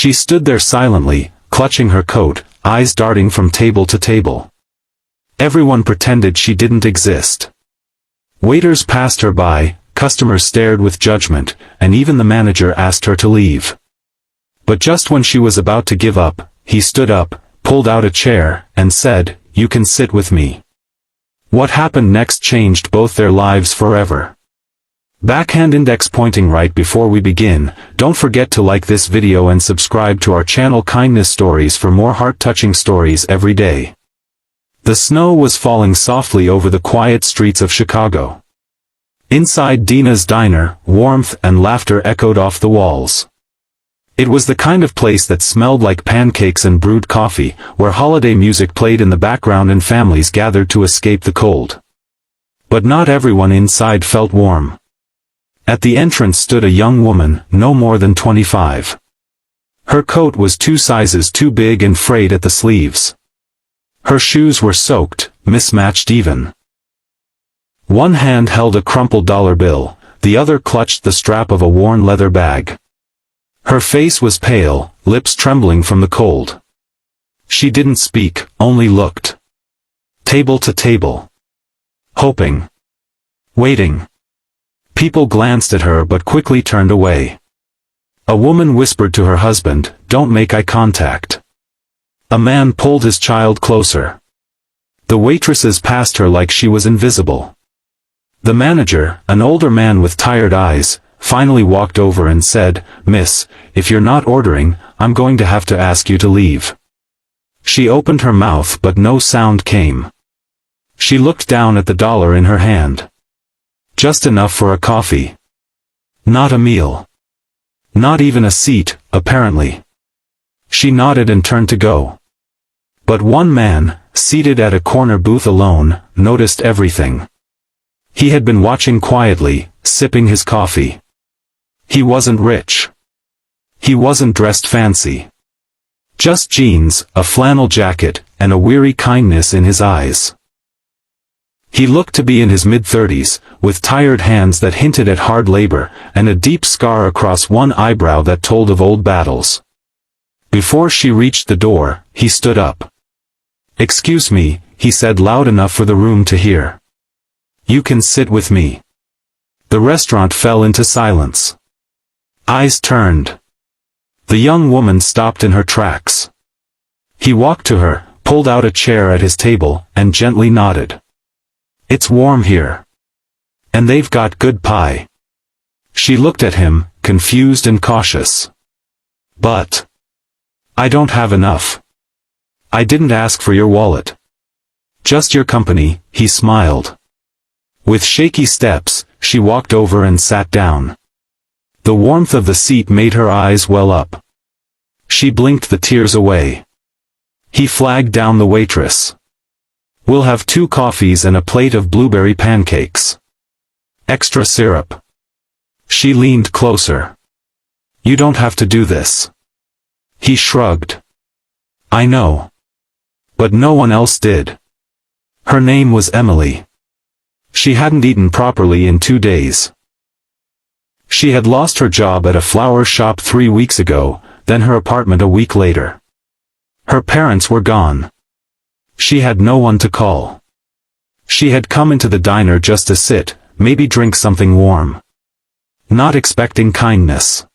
She stood there silently, clutching her coat, eyes darting from table to table. Everyone pretended she didn't exist. Waiters passed her by, customers stared with judgment, and even the manager asked her to leave. But just when she was about to give up, he stood up, pulled out a chair, and said, "You can sit with me." What happened next changed both their lives forever. Backhand index pointing. Right before we begin, don't forget to like this video and subscribe to our channel Kindness Stories for more heart-touching stories every day. The snow was falling softly over the quiet streets of Chicago. Inside Dina's diner, warmth and laughter echoed off the walls. It was the kind of place that smelled like pancakes and brewed coffee, where holiday music played in the background and families gathered to escape the cold. But not everyone inside felt warm. At the entrance stood a young woman, no more than 25. Her coat was 2 sizes too big and frayed at the sleeves. Her shoes were soaked, mismatched even. One hand held a crumpled dollar bill, the other clutched the strap of a worn leather bag. Her face was pale, lips trembling from the cold. She didn't speak, only looked. Table to table. Hoping. Waiting. People glanced at her but quickly turned away. A woman whispered to her husband, "Don't make eye contact." A man pulled his child closer. The waitresses passed her like she was invisible. The manager, an older man with tired eyes, finally walked over and said, "Miss, if you're not ordering, I'm going to have to ask you to leave." She opened her mouth but no sound came. She looked down at the dollar in her hand. Just enough for a coffee. Not a meal. Not even a seat, apparently. She nodded and turned to go. But one man, seated at a corner booth alone, noticed everything. He had been watching quietly, sipping his coffee. He wasn't rich. He wasn't dressed fancy. Just jeans, a flannel jacket, and a weary kindness in his eyes. He looked to be in his mid-30s, with tired hands that hinted at hard labor, and a deep scar across one eyebrow that told of old battles. Before she reached the door, he stood up. "Excuse me," he said loud enough for the room to hear. "You can sit with me." The restaurant fell into silence. Eyes turned. The young woman stopped in her tracks. He walked to her, pulled out a chair at his table, and gently nodded. "It's warm here. And they've got good pie." She looked at him, confused and cautious. "But I don't have enough. I didn't ask for your wallet. Just your company," he smiled. With shaky steps, she walked over and sat down. The warmth of the seat made her eyes well up. She blinked the tears away. He flagged down the waitress. "We'll have 2 coffees and a plate of blueberry pancakes. Extra syrup." She leaned closer. "You don't have to do this." He shrugged. "I know. But no one else did." Her name was Emily. She hadn't eaten properly in 2 days. She had lost her job at a flower shop 3 weeks ago, then her apartment a week later. Her parents were gone. She had no one to call. She had come into the diner just to sit, maybe drink something warm. Not expecting kindness.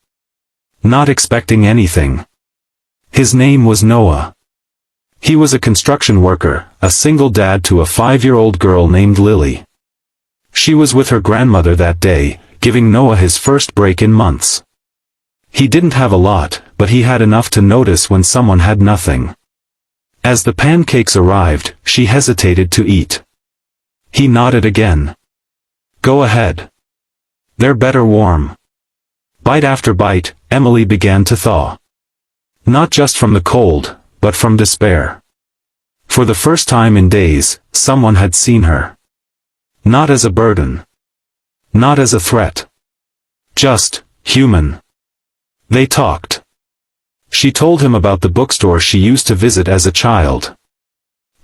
Not expecting anything. His name was Noah. He was a construction worker, a single dad to a 5-year-old girl named Lily. She was with her grandmother that day, giving Noah his first break in months. He didn't have a lot, but he had enough to notice when someone had nothing. As the pancakes arrived, she hesitated to eat. He nodded again. "Go ahead. They're better warm." Bite after bite, Emily began to thaw. Not just from the cold, but from despair. For the first time in days, someone had seen her. Not as a burden. Not as a threat. Just human. They talked. She told him about the bookstore she used to visit as a child.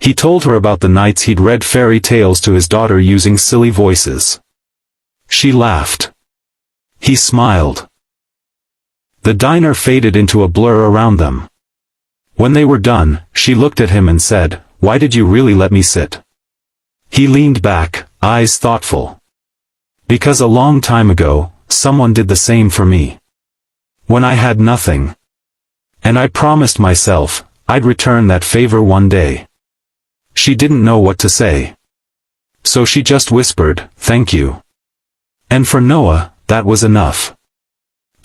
He told her about the nights he'd read fairy tales to his daughter using silly voices. She laughed. He smiled. The diner faded into a blur around them. When they were done, she looked at him and said, "Why did you really let me sit?" He leaned back, eyes thoughtful. "Because a long time ago, someone did the same for me. When I had nothing. And I promised myself, I'd return that favor one day." She didn't know what to say. So she just whispered, "Thank you." And for Noah, that was enough.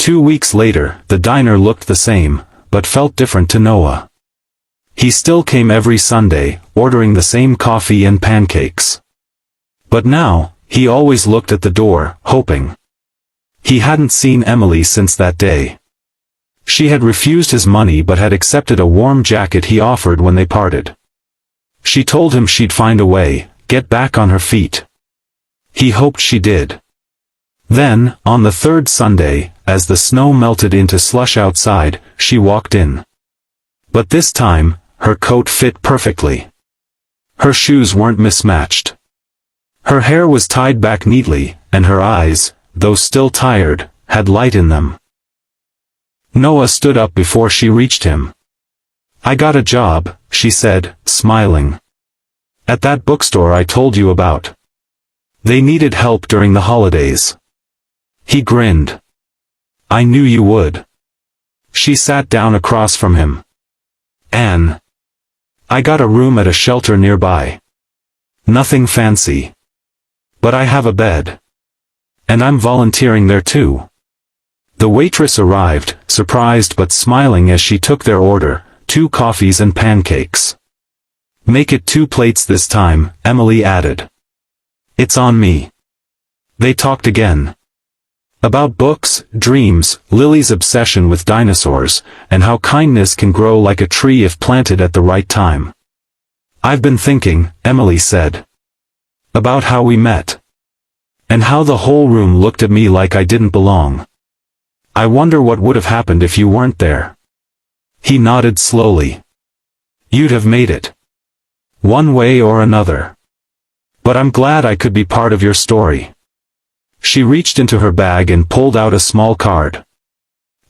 2 weeks later, the diner looked the same, but felt different to Noah. He still came every Sunday, ordering the same coffee and pancakes. But now, he always looked at the door, hoping. He hadn't seen Emily since that day. She had refused his money but had accepted a warm jacket he offered when they parted. She told him she'd find a way, get back on her feet. He hoped she did. Then, on the third Sunday, as the snow melted into slush outside, she walked in. But this time, her coat fit perfectly. Her shoes weren't mismatched. Her hair was tied back neatly, and her eyes, though still tired, had light in them. Noah stood up before she reached him. "I got a job," she said, smiling. "At that bookstore I told you about. They needed help during the holidays." He grinned. "I knew you would." She sat down across from him. "Anne. I got a room at a shelter nearby. Nothing fancy. But I have a bed. And I'm volunteering there too." The waitress arrived, surprised but smiling as she took their order, 2 coffees and pancakes. "Make it 2 plates this time," Emily added. "It's on me." They talked again. About books, dreams, Lily's obsession with dinosaurs, and how kindness can grow like a tree if planted at the right time. "I've been thinking," Emily said. "About how we met. And how the whole room looked at me like I didn't belong. I wonder what would have happened if you weren't there." He nodded slowly. "You'd have made it. One way or another. But I'm glad I could be part of your story." She reached into her bag and pulled out a small card.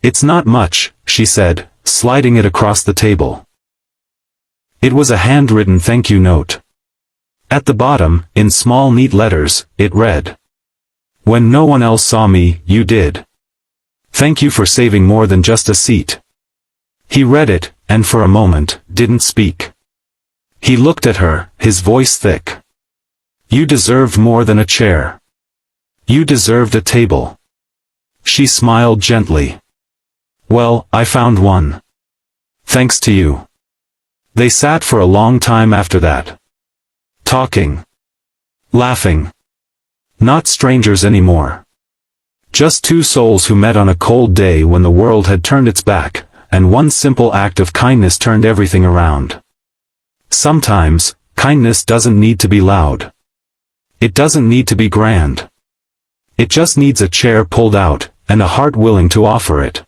"It's not much," she said, sliding it across the table. It was a handwritten thank you note. At the bottom, in small neat letters, it read, "When no one else saw me, you did. Thank you for saving more than just a seat." He read it, and for a moment, didn't speak. He looked at her, his voice thick. "You deserved more than a chair. You deserved a table." She smiled gently. "Well, I found one. Thanks to you." They sat for a long time after that. Talking. Laughing. Not strangers anymore. Just 2 souls who met on a cold day when the world had turned its back, and one simple act of kindness turned everything around. Sometimes, kindness doesn't need to be loud. It doesn't need to be grand. It just needs a chair pulled out, and a heart willing to offer it.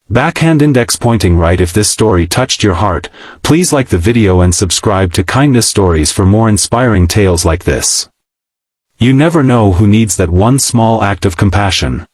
Backhand index pointing right. If this story touched your heart, please like the video and subscribe to Kindness Stories for more inspiring tales like this. You never know who needs that one small act of compassion.